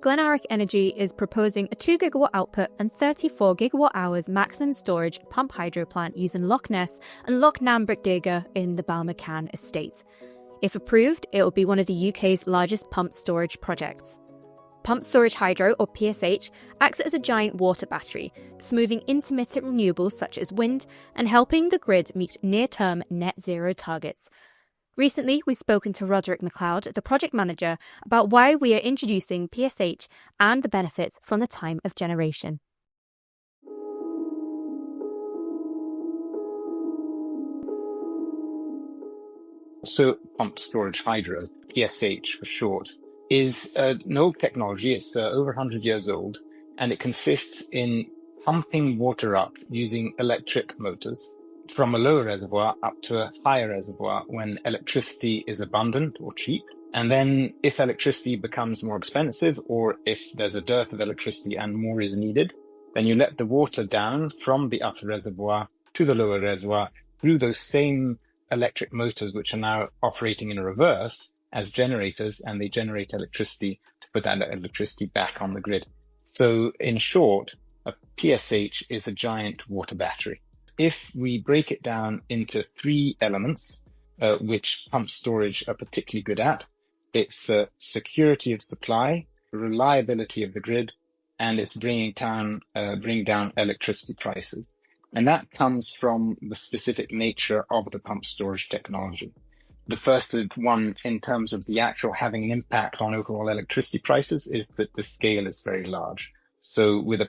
Glen Earrach Energy is proposing a 2 gigawatt output and 34 gigawatt hours maximum storage pump hydro plant using Loch Ness and Loch Breac Dearga in the Balmacaan Estate. If approved, it will be one of the UK's largest pumped storage projects. Pumped storage hydro, or PSH, acts as a giant water battery, smoothing intermittent renewables such as wind and helping the grid meet near-term net zero targets. Recently, we've spoken to Roderick MacLeod, the project manager, about why we are introducing PSH and the benefits from the time of generation. So pumped storage hydro, PSH for short, is an old technology. It's over 100 years old, and it consists in pumping water up using electric motors from a lower reservoir up to a higher reservoir when electricity is abundant or cheap. And then if electricity becomes more expensive, or if there's a dearth of electricity and more is needed, then you let the water down from the upper reservoir to the lower reservoir through those same electric motors, which are now operating in reverse as generators, and they generate electricity to put that electricity back on the grid. So in short, a PSH is a giant water battery. If we break it down into three elements, which pumped storage are particularly good at, it's security of supply, reliability of the grid, and it's bringing down electricity prices. And that comes from the specific nature of the pumped storage technology. The first one, in terms of the actual having an impact on overall electricity prices, is that the scale is very large. So with a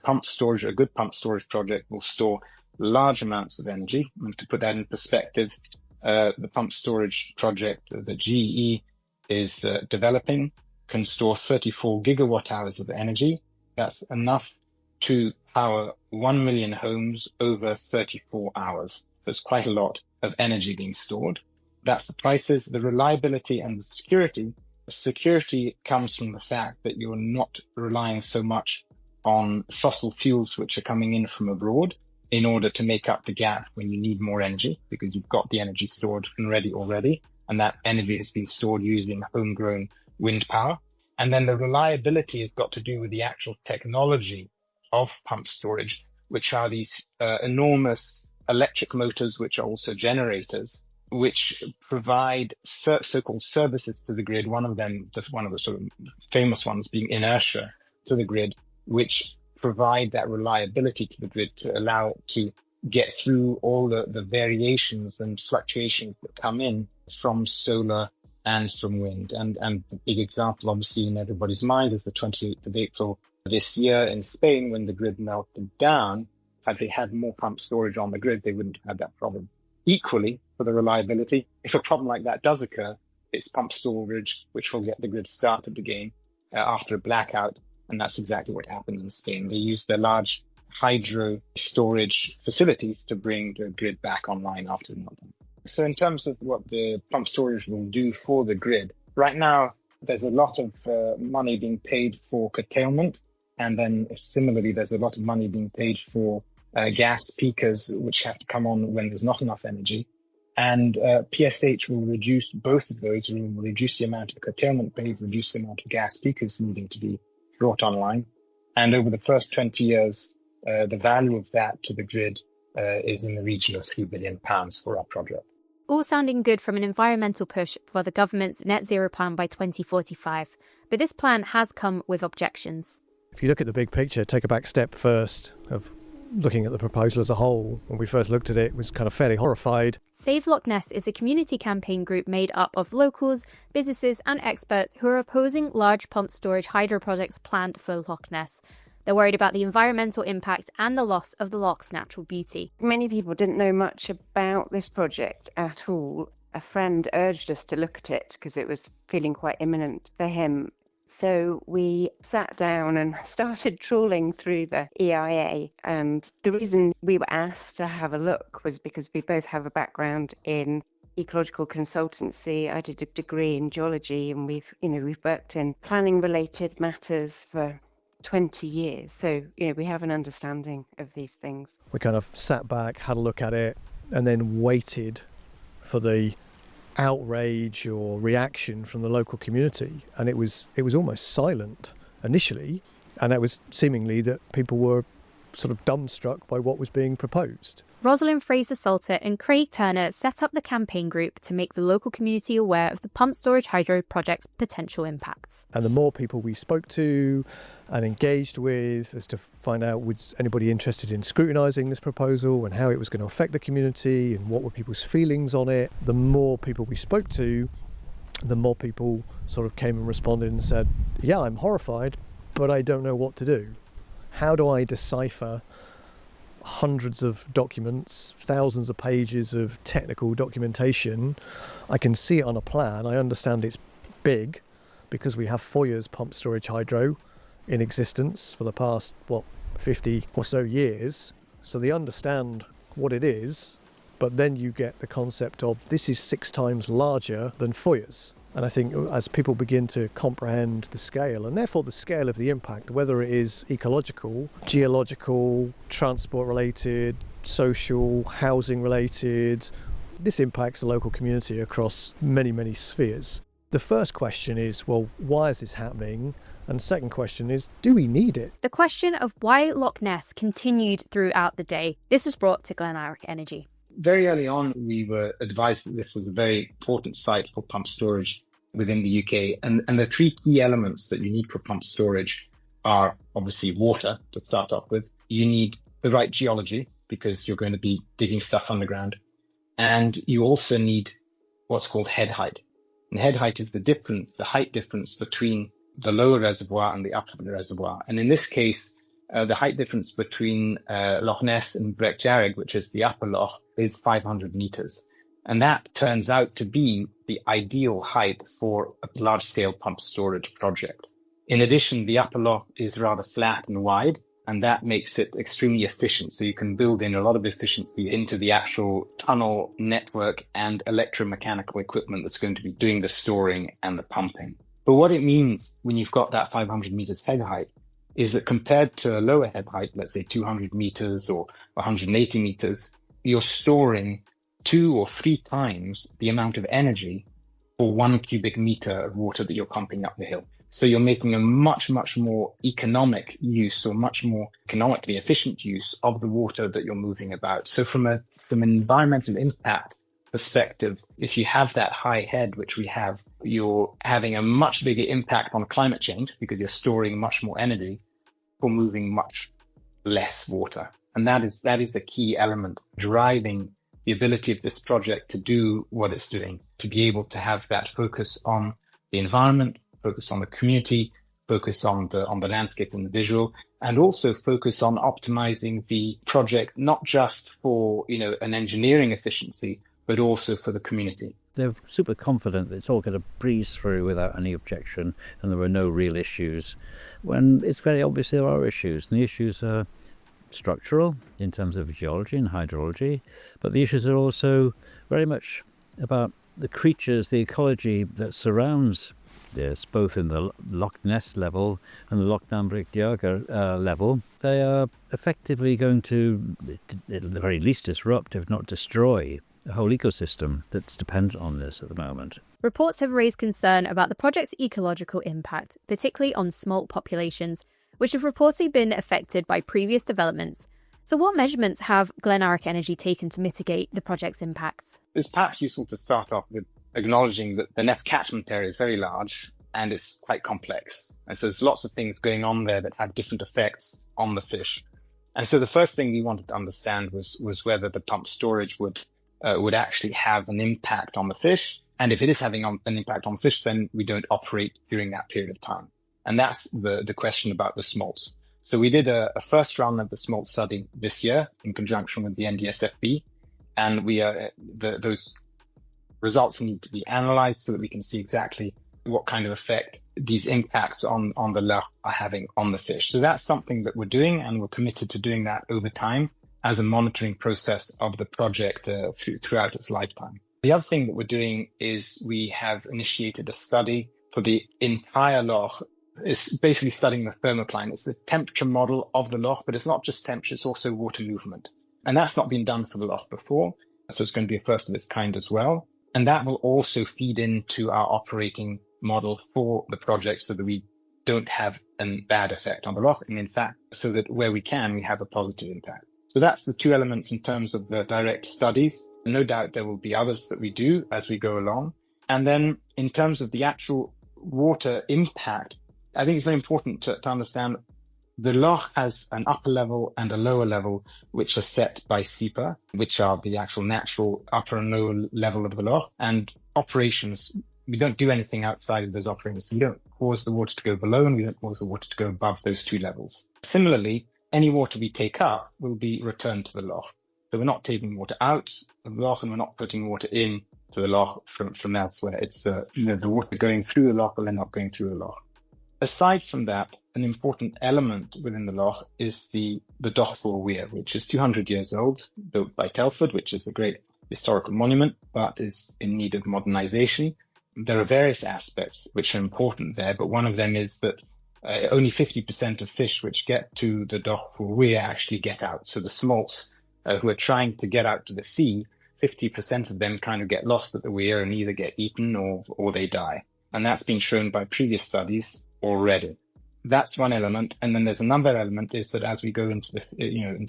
good pumped storage project will store large amounts of energy. And to put that in perspective, the pumped storage project that GE is developing can store 34 gigawatt hours of energy. That's enough to power 1 million homes over 34 hours. There's quite a lot of energy being stored. That's the prices, the reliability, and the security. The security comes from the fact that you're not relying so much on fossil fuels which are coming in from abroad in order to make up the gap when you need more energy, because you've got the energy stored and ready already, and that energy has been stored using homegrown wind power. And then the reliability has got to do with the actual technology of pumped storage, which are these enormous electric motors, which are also generators, which provide so-called services to the grid. One of the sort of famous ones being inertia to the grid, which provide that reliability to the grid to allow it to get through all the variations and fluctuations that come in from solar and from wind. And the big example, obviously, in everybody's mind is the 28th of April this year in Spain, when the grid melted down. Had they had more pumped storage on the grid, they wouldn't have had that problem. Equally, for the reliability, if a problem like that does occur, it's pumped storage which will get the grid started again after a blackout. And that's exactly what happened in Spain. They used their large hydro storage facilities to bring the grid back online after the meltdown. So in terms of what the pumped storage will do for the grid, right now, there's a lot of money being paid for curtailment. And then similarly, there's a lot of money being paid for gas peakers, which have to come on when there's not enough energy. And PSH will reduce both of those. It will reduce the amount of curtailment paid, reduce the amount of gas peakers needing to be brought online. And over the first 20 years, the value of that to the grid is in the region of £3 billion for our project. All sounding good from an environmental push for the government's net zero plan by 2045. But this plan has come with objections. If you look at the big picture, take a back step first of looking at the proposal as a whole. When we first looked at it, was kind of fairly horrified. Save Loch Ness is a community campaign group made up of locals, businesses and experts who are opposing large pumped storage hydro projects planned for Loch Ness. They're worried about the environmental impact and the loss of the loch's natural beauty. Many people didn't know much about this project at all. A friend urged us to look at it because it was feeling quite imminent for him. So we sat down and started trawling through the EIA. And the reason we were asked to have a look was because we both have a background in ecological consultancy. I did a degree in geology, and we've worked in planning related matters for 20 years. So, we have an understanding of these things. We kind of sat back, had a look at it, and then waited for the outrage or reaction from the local community, and it was almost silent. initially, and that was seemingly that people were sort of dumbstruck by what was being proposed. Rosalind Fraser-Salter and Craig Turner set up the campaign group to make the local community aware of the pumped storage hydro project's potential impacts. And the more people we spoke to and engaged with as to find out was anybody interested in scrutinising this proposal and how it was going to affect the community and what were people's feelings on it, the more people we spoke to, the more people sort of came and responded and said, yeah, I'm horrified, but I don't know what to do. How do I decipher hundreds of documents, thousands of pages of technical documentation? I can see it on a plan. I understand it's big because we have Foyer's pumped storage hydro in existence for the past, 50 or so years. So they understand what it is, but then you get the concept of this is 6 times larger than Foyer's. And I think as people begin to comprehend the scale, and therefore the scale of the impact, whether it is ecological, geological, transport-related, social, housing-related, this impacts the local community across many, many spheres. The first question is, well, why is this happening? And the second question is, do we need it? The question of why Loch Ness continued throughout the day. This was brought to Glen Earrach Energy. Very early on, we were advised that this was a very important site for pumped storage within the UK. And the 3 key elements that you need for pumped storage are obviously water, to start off with. You need the right geology, because you're going to be digging stuff underground. And you also need what's called head height. And head height is the height difference between the lower reservoir and the upper reservoir. And in this case, the height difference between Loch Ness and Breac Dearga, which is the upper loch, is 500 meters. And that turns out to be the ideal height for a large-scale pumped storage project. In addition, the upper loch is rather flat and wide, and that makes it extremely efficient. So you can build in a lot of efficiency into the actual tunnel network and electromechanical equipment that's going to be doing the storing and the pumping. But what it means when you've got that 500 meters head height is that compared to a lower head height, let's say 200 meters or 180 meters, you're storing 2 or 3 times the amount of energy for 1 cubic meter of water that you're pumping up the hill. So you're making a much, much more economic use or much more economically efficient use of the water that you're moving about. So from an environmental impact perspective, if you have that high head, which we have, you're having a much bigger impact on climate change because you're storing much more energy for moving much less water. And that is the key element driving the ability of this project to do what it's doing, to be able to have that focus on the environment, focus on the community, focus on the landscape and the visual, and also focus on optimizing the project, not just for, an engineering efficiency, but also for the community. They're super confident that it's all going to breeze through without any objection and there are no real issues, when it's very obvious there are issues. And the issues are structural in terms of geology and hydrology, but the issues are also very much about the creatures, the ecology that surrounds this, both in the Loch Ness level and the Loch Breac Dearga level. They are effectively going to, at the very least, disrupt, if not destroy, a whole ecosystem that's dependent on this at the moment. Reports have raised concern about the project's ecological impact, particularly on smolt populations, which have reportedly been affected by previous developments. So what measurements have Glen Earrach Energy taken to mitigate the project's impacts? It's perhaps useful to start off with acknowledging that the Ness catchment area is very large and it's quite complex. And so there's lots of things going on there that have different effects on the fish. And so the first thing we wanted to understand was whether the pumped storage would actually have an impact on the fish. And if it is having an impact on fish, then we don't operate during that period of time. And that's the question about the smolts. So we did a first round of the smolt study this year in conjunction with the NDSFB. And those results need to be analyzed so that we can see exactly what kind of effect these impacts on the loch are having on the fish. So that's something that we're doing, and we're committed to doing that over time as a monitoring process of the project throughout its lifetime. The other thing that we're doing is we have initiated a study for the entire loch. It's basically studying the thermocline. It's a temperature model of the loch, but it's not just temperature, it's also water movement. And that's not been done for the loch before, so it's going to be a first of its kind as well. And that will also feed into our operating model for the project so that we don't have a bad effect on the loch, and in fact, so that where we can, we have a positive impact. So that's the two elements in terms of the direct studies. No doubt there will be others that we do as we go along. And then in terms of the actual water impact, I think it's very important to understand the loch has an upper level and a lower level, which are set by SEPA, which are the actual natural upper and lower level of the loch. And operations, we don't do anything outside of those operations. We don't cause the water to go below, and we don't cause the water to go above those two levels. Similarly, any water we take up will be returned to the loch. So we're not taking water out of the loch, and we're not putting water in to the loch from elsewhere. It's the water going through the loch will end up going through the loch. Aside from that, an important element within the loch is the Dochford Weir, which is 200 years old, built by Telford, which is a great historical monument, but is in need of modernization. There are various aspects which are important there, but one of them is that only 50% of fish which get to the Dochford Weir actually get out. So the smolts who are trying to get out to the sea, 50% of them kind of get lost at the weir and either get eaten or they die. And that's been shown by previous studies already. That's one element. And then there's another element is that as we go into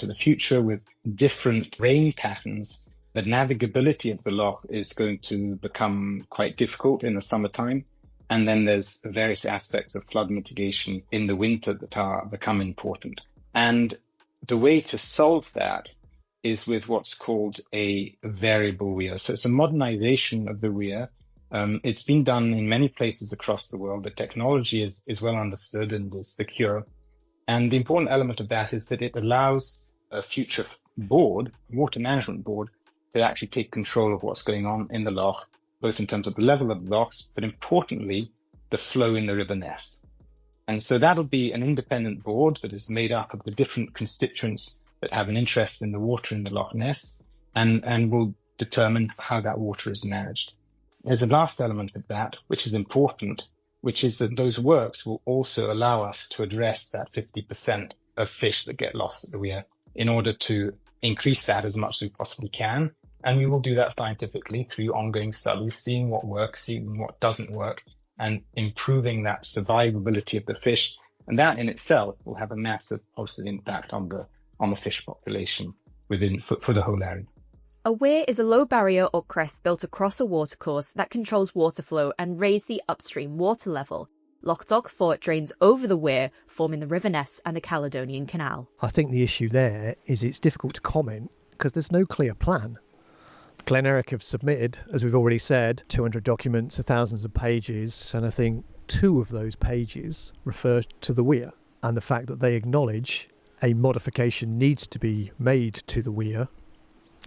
the future with different rain patterns, the navigability of the loch is going to become quite difficult in the summertime. And then there's various aspects of flood mitigation in the winter that become important. And the way to solve that is with what's called a variable weir. So it's a modernization of the weir. It's been done in many places across the world. The technology is well understood and is secure. And the important element of that is that it allows a future board, water management board, to actually take control of what's going on in the loch, both in terms of the level of the lochs, but importantly, the flow in the River Ness. And so that'll be an independent board that is made up of the different constituents that have an interest in the water in the Loch Ness and will determine how that water is managed. There's a last element of that, which is important, which is that those works will also allow us to address that 50% of fish that get lost at the weir in order to increase that as much as we possibly can. And we will do that scientifically through ongoing studies, seeing what works, seeing what doesn't work, and improving that survivability of the fish. And that in itself will have a massive positive impact on the fish population for the whole area. A weir is a low barrier or crest built across a watercourse that controls water flow and raises the upstream water level. Loch Dochford drains over the weir, forming the River Ness and the Caledonian Canal. I think the issue there is it's difficult to comment because there's no clear plan. Glen Earrach have submitted, as we've already said, 200 documents, thousands of pages, and I think 2 of those pages refer to the weir and the fact that they acknowledge a modification needs to be made to the weir.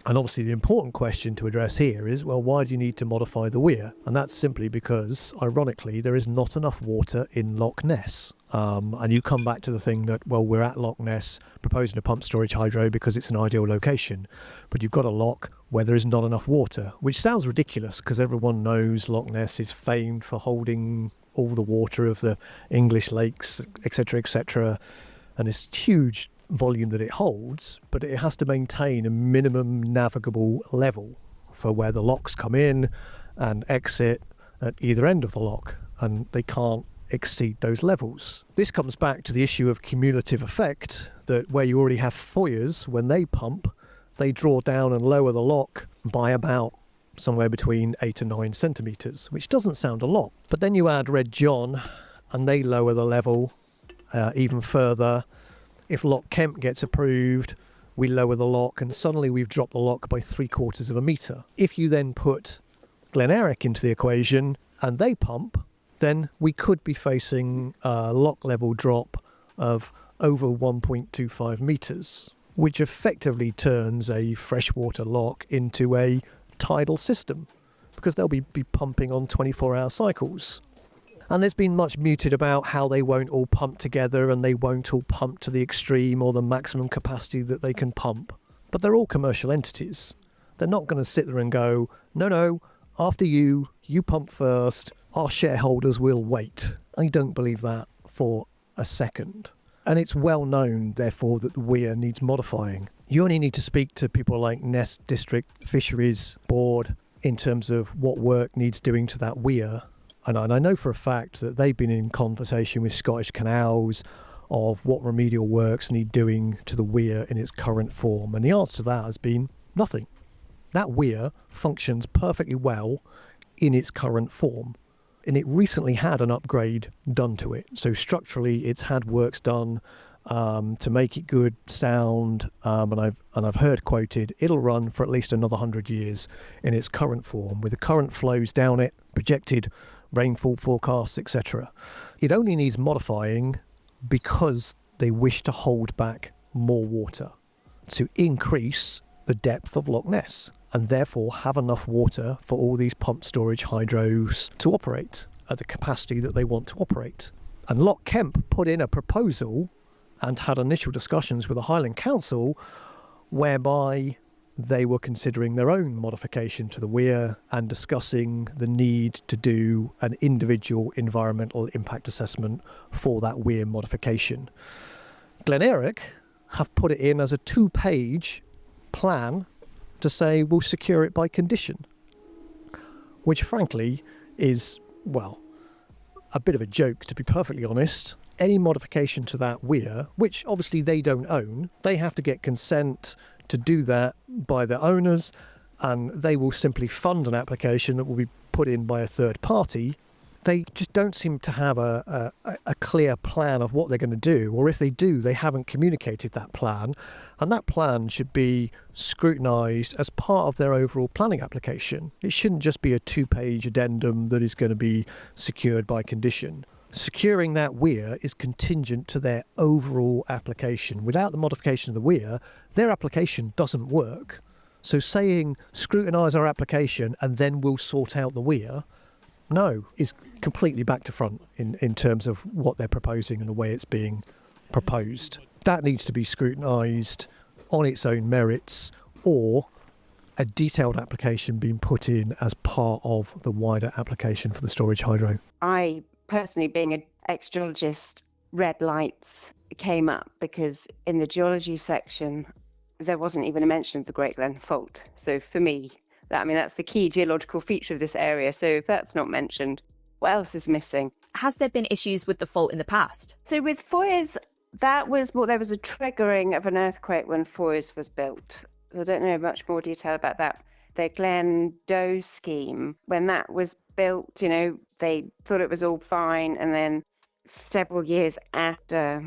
And obviously the important question to address here is, well, why do you need to modify the weir? And that's simply because, ironically, there is not enough water in Loch Ness. And you come back to the thing that, well, we're at Loch Ness proposing a pump storage hydro because it's an ideal location. But you've got a loch where there is not enough water, which sounds ridiculous because everyone knows Loch Ness is famed for holding all the water of the English lakes, etc., and it's huge volume that it holds, but it has to maintain a minimum navigable level for where the lochs come in and exit at either end of the loch, and they can't exceed those levels. This comes back to the issue of cumulative effect, that where you already have foyers, when they pump, they draw down and lower the loch by about somewhere between 8 and 9 centimetres, which doesn't sound a lot. But then you add Red John and they lower the level even further. If Loch Kemp gets approved, we lower the loch and suddenly we've dropped the loch by 3/4 of a metre. If you then put Glen Earrach into the equation and they pump, then we could be facing a loch level drop of over 1.25 metres, which effectively turns a freshwater loch into a tidal system because they'll be pumping on 24-hour cycles. And there's been much muted about how they won't all pump together and they won't all pump to the extreme or the maximum capacity that they can pump. But they're all commercial entities. They're not going to sit there and go, no, after you pump first, our shareholders will wait. I don't believe that for a second. And it's well known, therefore, that the weir needs modifying. You only need to speak to people like Ness District Fisheries Board in terms of what work needs doing to that weir. And I know for a fact that they've been in conversation with Scottish Canals of what remedial works need doing to the weir in its current form. And the answer to that has been nothing. That weir functions perfectly well in its current form. And it recently had an upgrade done to it. So structurally, it's had works done to make it good sound. And I've heard quoted, it'll run for at least another 100 years in its current form, with the current flows down it, projected rainfall forecasts, etc. It only needs modifying because they wish to hold back more water to increase the depth of Loch Ness, and therefore have enough water for all these pumped storage hydros to operate at the capacity that they want to operate. And Loch Kemp put in a proposal and had initial discussions with the Highland Council whereby they were considering their own modification to the weir and discussing the need to do an individual environmental impact assessment for that weir modification. Glen Earrach have put it in as a 2-page plan to say we'll secure it by condition, which frankly is, well, a bit of a joke, to be perfectly honest. Any modification to that weir, which obviously they don't own, they have to get consent to do that by the owners, and they will simply fund an application that will be put in by a third party. They just don't seem to have a clear plan of what they're going to do, or if they do, they haven't communicated that plan, and that plan should be scrutinised as part of their overall planning application. It shouldn't just be a 2-page addendum that is going to be secured by condition. Securing that weir is contingent to their overall application. Without the modification of the weir, their application doesn't work. So saying scrutinise our application and then we'll sort out the weir, no, is completely back to front in terms of what they're proposing and the way it's being proposed. That needs to be scrutinised on its own merits, or a detailed application being put in as part of the wider application for the storage hydro. I personally, being an ex-geologist, red lights came up because in the geology section, there wasn't even a mention of the Great Glen Fault. So for me, that's the key geological feature of this area. So if that's not mentioned, what else is missing? Has there been issues with the fault in the past? So with Foyers, there was a triggering of an earthquake when Foyers was built. I don't know much more detail about that. The Glen Doe scheme, when that was built, they thought it was all fine. And then several years after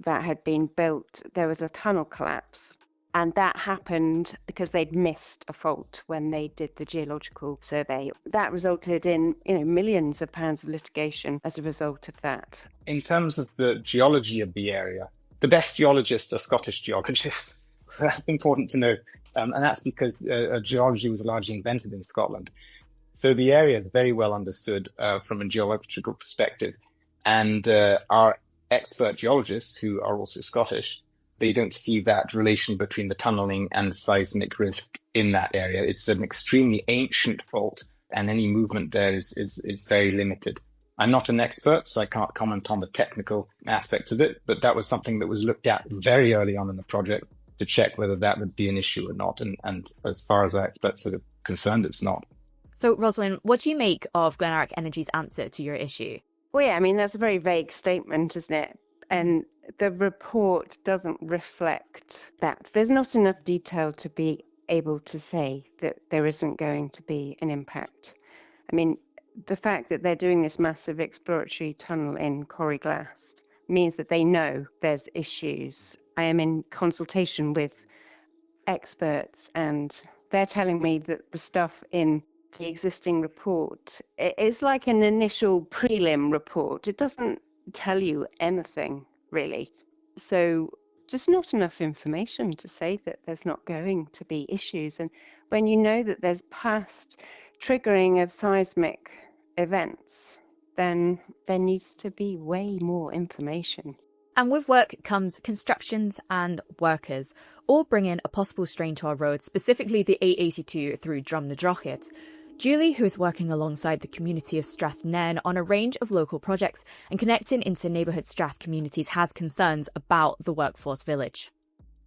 that had been built, there was a tunnel collapse. And that happened because they'd missed a fault when they did the geological survey. That resulted in, millions of pounds of litigation as a result of that. In terms of the geology of the area, the best geologists are Scottish geologists. That's important to know. And that's because geology was largely invented in Scotland. So the area is very well understood from a geological perspective. And our expert geologists, who are also Scottish, they don't see that relation between the tunnelling and seismic risk in that area. It's an extremely ancient fault, and any movement there is very limited. I'm not an expert, so I can't comment on the technical aspects of it, but that was something that was looked at very early on in the project to check whether that would be an issue or not. And as far as our experts are concerned, it's not. So, Rosalind, what do you make of Glen Earrach Energy's answer to your issue? Well, yeah, that's a very vague statement, isn't it? And the report doesn't reflect that. There's not enough detail to be able to say that there isn't going to be an impact. The fact that they're doing this massive exploratory tunnel in Corriglass means that they know there's issues. I am in consultation with experts, and they're telling me that the stuff in the existing report is like an initial prelim report. It doesn't tell you anything, really. So just not enough information to say that there's not going to be issues. And when you know that there's past triggering of seismic events, then there needs to be way more information. And with work comes constructions and workers, all bringing a possible strain to our roads, specifically the A82 through Drumnadrochit. Julie, who is working alongside the community of Strathnairn on a range of local projects and connecting into neighbourhood Strath communities, has concerns about the workforce village.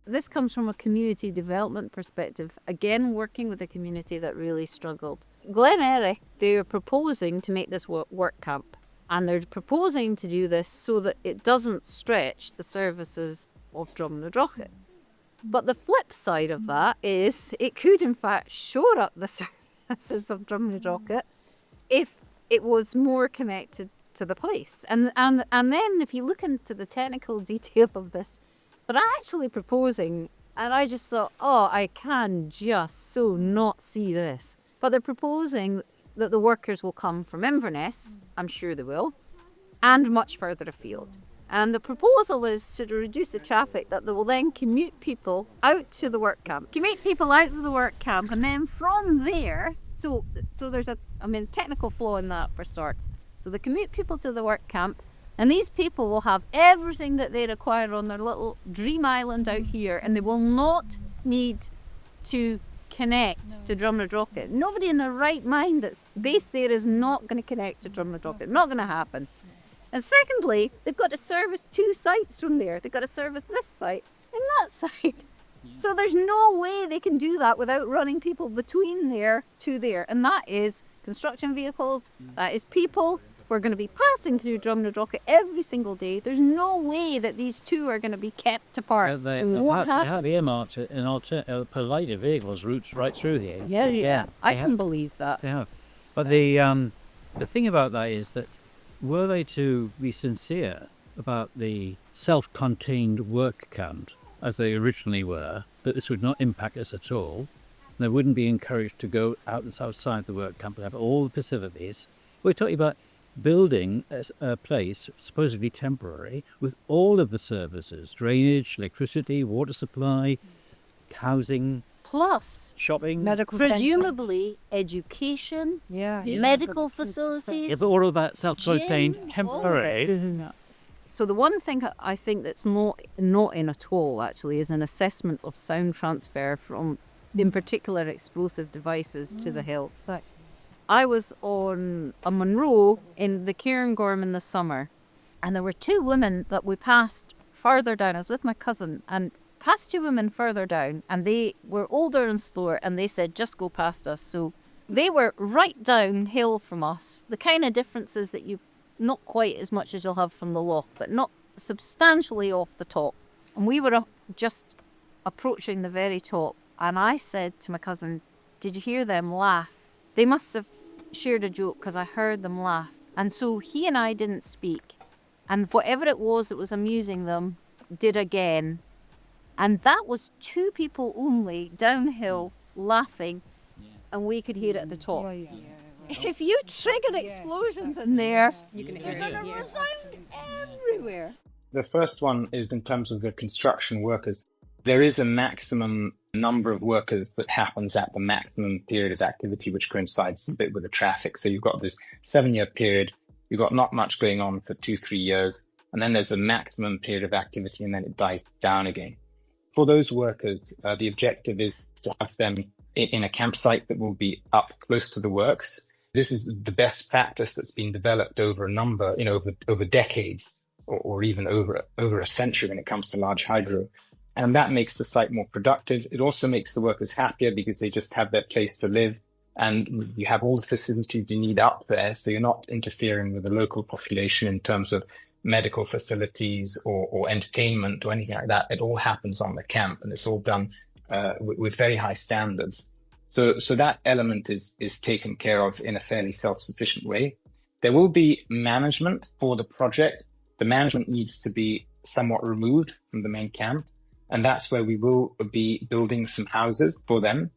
This comes from a community development perspective, again working with a community that really struggled. Glen Earrach, they are proposing to make this work camp, and they're proposing to do this so that it doesn't stretch the services of Drumnadrochit. But the flip side of that is it could in fact shore up the services of Drumnadrochit if it was more connected to the place. And then if you look into the technical detail of this, they're actually proposing, and I just thought, oh, I can just so not see this. But they're proposing that the workers will come from Inverness, I'm sure they will, and much further afield. And the proposal is to reduce the traffic, that they will then commute people out to the work camp. And then from there, so there's a technical flaw in that for starts. So they commute people to the work camp, and these people will have everything that they require on their little dream island out here, and they will not need to connect to Drumnadrochit. Nobody in their right mind that's based there is not going to connect to Drumnadrochit. Not going to happen. And secondly, they've got to service 2 sites from there. They've got to service this site and that site. So there's no way they can do that without running people between there to there. And that is construction vehicles, that is people who are going to be passing through Drumnadrochit every single day. There's no way that these two are going to be kept apart. They have earmarked an per lighter vehicles routes right through here. Yeah. I can believe that. They have. But the thing about that is that were they to be sincere about the self-contained work camp, as they originally were, that this would not impact us at all, they wouldn't be encouraged to go outside the work camp and have all the facilities. We're talking about building a place, supposedly temporary, with all of the services, drainage, electricity, water supply, housing, plus shopping, medical, presumably education, medical facilities. If all of that self-contained temporary. So the one thing I think that's not in at all actually is an assessment of sound transfer from, in particular, explosive devices to the health. I was on a Monroe in the Cairngorm in the summer, and there were 2 women that we passed further down. I was with my cousin and passed 2 women further down, and they were older and slower, and they said, just go past us. So they were right downhill from us. The kind of differences that you, not quite as much as you'll have from the loch, but not substantially off the top. And we were just approaching the very top. And I said to my cousin, did you hear them laugh? They must have shared a joke because I heard them laugh. And so he and I didn't speak. And whatever it was that was amusing them, did again. And that was 2 people only downhill laughing. And we could hear it at the top. If you trigger explosions in there, you're going to resound everywhere. The first one is in terms of the construction workers. There is a maximum number of workers that happens at the maximum period of activity, which coincides a bit with the traffic. So you've got this 7-year period, you've got not much going on for 2-3 years, and then there's a maximum period of activity, and then it dies down again. For those workers, the objective is to have them in a campsite that will be up close to the works. This is the best practice that's been developed over a number, over decades, or even over a century when it comes to large hydro. And that makes the site more productive. It also makes the workers happier because they just have their place to live, and you have all the facilities you need up there. So you're not interfering with the local population in terms of medical facilities or entertainment or anything like that. It all happens on the camp, and it's all done with very high standards. So that element is taken care of in a fairly self-sufficient way. There will be management for the project. The management needs to be somewhat removed from the main camp. And that's where we will be building some houses for them.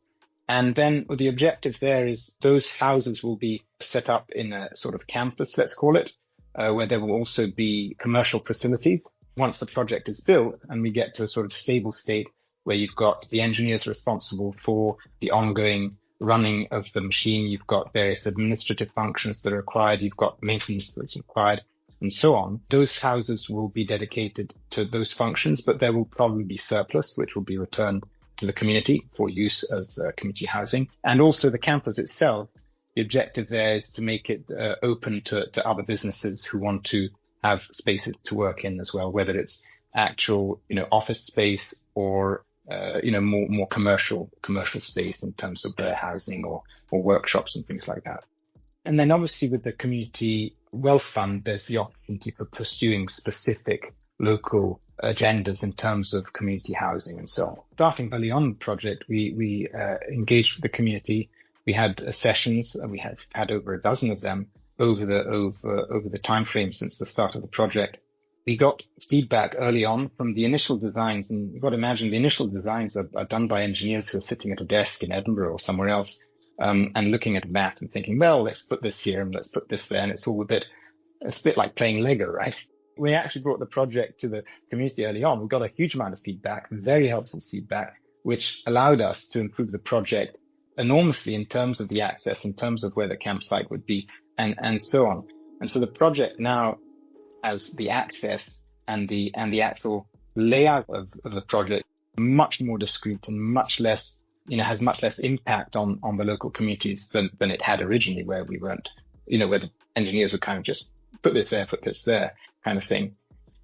And then the objective there is those houses will be set up in a sort of campus, let's call it, where there will also be commercial facilities. Once the project is built and we get to a sort of stable state where you've got the engineers responsible for the ongoing running of the machine, you've got various administrative functions that are required, you've got maintenance that's required, and so on. Those houses will be dedicated to those functions, but there will probably be surplus, which will be returned to the community for use as community housing. And also the campus itself, the objective there is to make it open to other businesses who want to have spaces to work in as well, whether it's actual, office space or, more commercial space in terms of warehousing or workshops and things like that. And then obviously with the community wealth fund, there's the opportunity for pursuing specific local agendas in terms of community housing and so on. Starting early on the project, we engaged with the community. We had sessions, and we have had over a dozen of them over the time frame since the start of the project. We got feedback early on from the initial designs, and you've got to imagine the initial designs are done by engineers who are sitting at a desk in Edinburgh or somewhere else, and looking at a map and thinking, well, let's put this here and let's put this there, and it's a bit like playing Lego, right? We actually brought the project to the community early on. We got a huge amount of feedback, very helpful feedback, which allowed us to improve the project enormously in terms of the access, in terms of where the campsite would be, and so on. And so the project now, as the access and the actual layout of the project, much more discreet and much less, has much less impact on the local communities than it had originally, where we weren't, where the engineers would kind of just put this there kind of thing.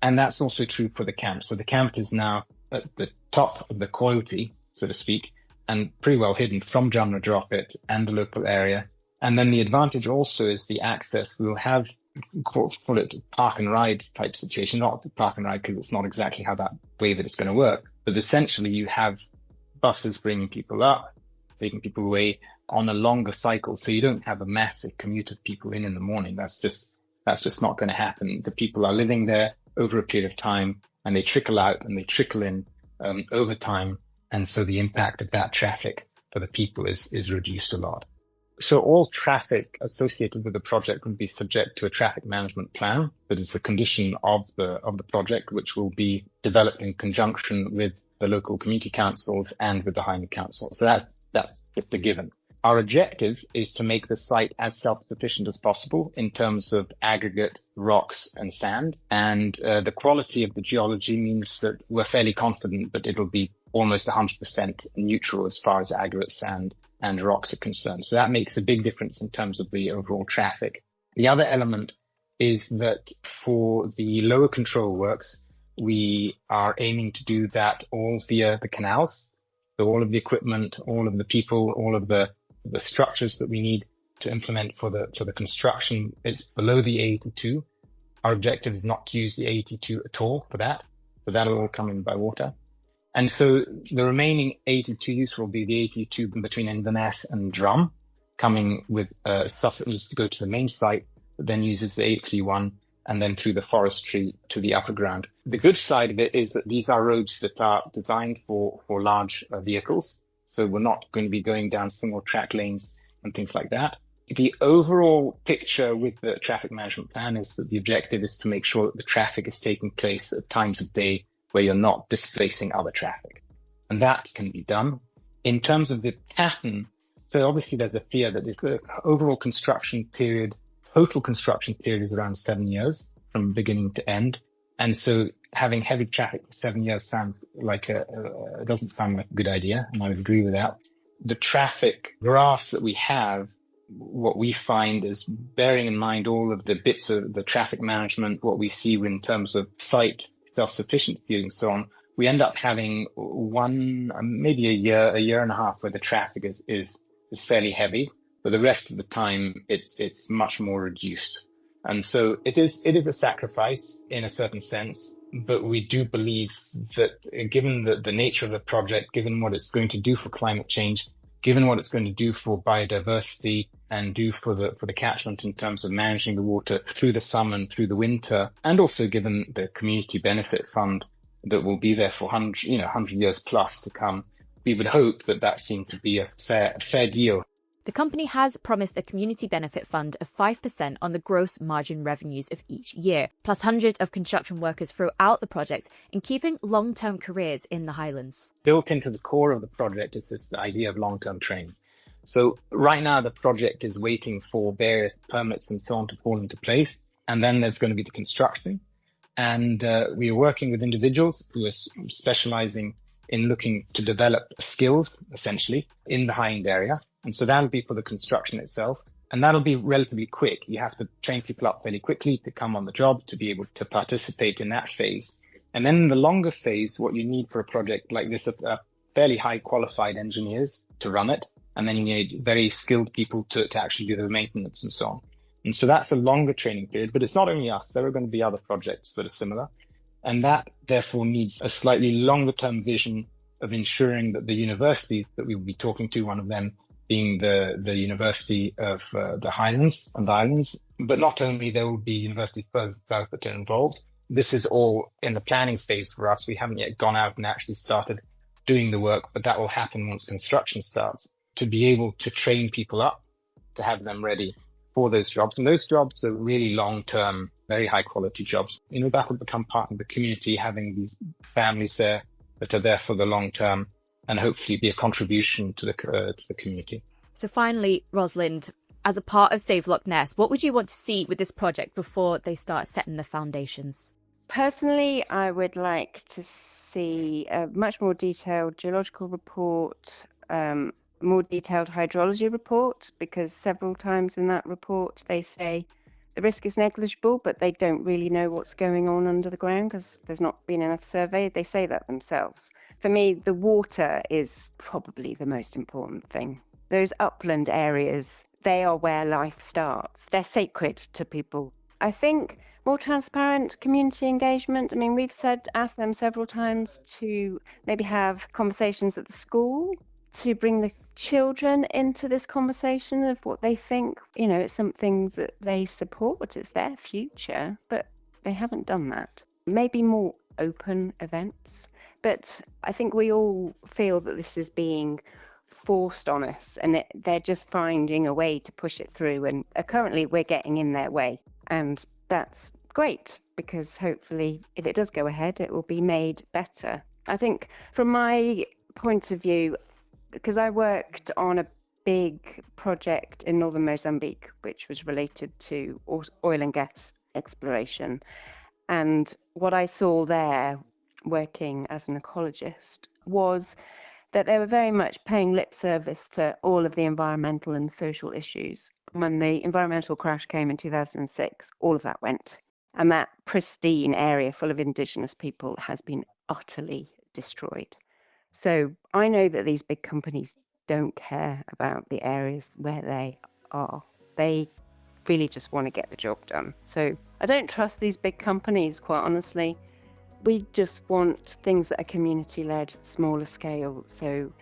And that's also true for the camp. So the camp is now at the top of the coyote, so to speak, and pretty well hidden from Jumna Dropit and the local area. And then the advantage also is the access. We'll have, call it park and ride type situation, not park and ride because it's not exactly how that way that it's going to work. But essentially you have buses bringing people up, taking people away on a longer cycle. So you don't have a massive commute of people in the morning. That's just not going to happen. The people are living there over a period of time, and they trickle out and they trickle in over time. And so the impact of that traffic for the people is reduced a lot. So all traffic associated with the project will be subject to a traffic management plan that is a condition of the project, which will be developed in conjunction with the local community councils and with the Highland Council. So that's just a given. Our objective is to make the site as self-sufficient as possible in terms of aggregate, rocks and sand. And the quality of the geology means that we're fairly confident that it'll be almost 100% neutral as far as aggregate, sand and rocks are concerned. So that makes a big difference in terms of the overall traffic. The other element is that for the lower control works, we are aiming to do that all via the canals. So all of the equipment, all of the people, all of the structures that we need to implement for the construction, it's below the A82. Our objective is not to use the A82 at all for that, but that'll all come in by water. And so the remaining 82 use will be the 82 between Inverness and Drum, coming with stuff that needs to go to the main site, but then uses the 831 and then through the forestry to the upper ground. The good side of it is that these are roads that are designed for large vehicles. So we're not going to be going down single track lanes and things like that. The overall picture with the traffic management plan is that the objective is to make sure that the traffic is taking place at times of day where you're not displacing other traffic. And that can be done. In terms of the pattern, so obviously there's a fear that the overall construction period, total construction period is around 7 years from beginning to end. And so having heavy traffic for 7 years doesn't sound like a good idea, and I would agree with that. The traffic graphs that we have, what we find is bearing in mind all of the bits of the traffic management, what we see in terms of site self-sufficiency and so on, we end up having maybe a year and a half where the traffic is fairly heavy, but the rest of the time it's much more reduced. And so it is a sacrifice in a certain sense, but we do believe that given the nature of the project, given what it's going to do for climate change, given what it's going to do for biodiversity and do for the catchment in terms of managing the water through the summer and through the winter, and also given the community benefit fund that will be there for 100 years plus to come, we would hope that seemed to be a fair deal. The company has promised a community benefit fund of 5% on the gross margin revenues of each year, plus hundreds of construction workers throughout the project, in keeping long-term careers in the Highlands. Built into the core of the project is this idea of long-term training. So right now the project is waiting for various permits and so on to fall into place, and then there's going to be the construction. And we are working with individuals who are specializing in looking to develop skills, essentially, in the Highland area. And so that'll be for the construction itself. And that'll be relatively quick. You have to train people up fairly quickly to come on the job, to be able to participate in that phase. And then in the longer phase, what you need for a project like this are fairly high qualified engineers to run it. And then you need very skilled people to actually do the maintenance and so on. And so that's a longer training period, but it's not only us. There are going to be other projects that are similar. And that therefore needs a slightly longer term vision of ensuring that the universities that we will be talking to, one of them being the University of the Highlands and Islands, but not only there will be universities further south that are involved. This is all in the planning phase for us. We haven't yet gone out and actually started doing the work, but that will happen once construction starts, to be able to train people up, to have them ready for those jobs. And those jobs are really long-term, very high-quality jobs. That will become part of the community, having these families there that are there for the long term, and hopefully be a contribution to the community. So finally, Rosalind, as a part of Save Loch Ness, what would you want to see with this project before they start setting the foundations? Personally, I would like to see a much more detailed geological report, more detailed hydrology report, because several times in that report they say the risk is negligible, but they don't really know what's going on under the ground because there's not been enough survey. They say that themselves. For me, the water is probably the most important thing. Those upland areas, they are where life starts. They're sacred to people. I think more transparent community engagement. I mean, we've asked them several times to maybe have conversations at the school, to bring the children into this conversation of what they think. It's something that they support, it's their future, but they haven't done that. Maybe more open events. But I think we all feel that this is being forced on us, and they're just finding a way to push it through. And currently we're getting in their way. And that's great, because hopefully if it does go ahead, it will be made better. I think from my point of view, because I worked on a big project in northern Mozambique, which was related to oil and gas exploration. And what I saw there, working as an ecologist, was that they were very much paying lip service to all of the environmental and social issues. When the environmental crash came in 2006, all of that went. And that pristine area full of indigenous people has been utterly destroyed. So I know that these big companies don't care about the areas where they are. They really just want to get the job done. So I don't trust these big companies, quite honestly. We just want things that are community-led, smaller scale, so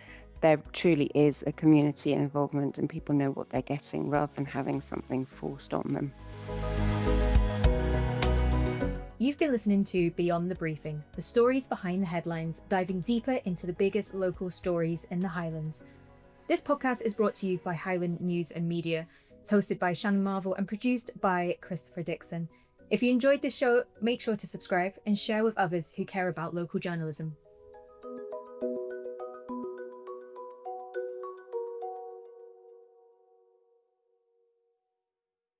there truly is a community involvement and people know what they're getting rather than having something forced on them. You've been listening to Beyond the Briefing, the stories behind the headlines, diving deeper into the biggest local stories in the Highlands. This podcast is brought to you by Highland News and Media. It's hosted by Shannon Marvell and produced by Christopher Dixon. If you enjoyed this show, make sure to subscribe and share with others who care about local journalism.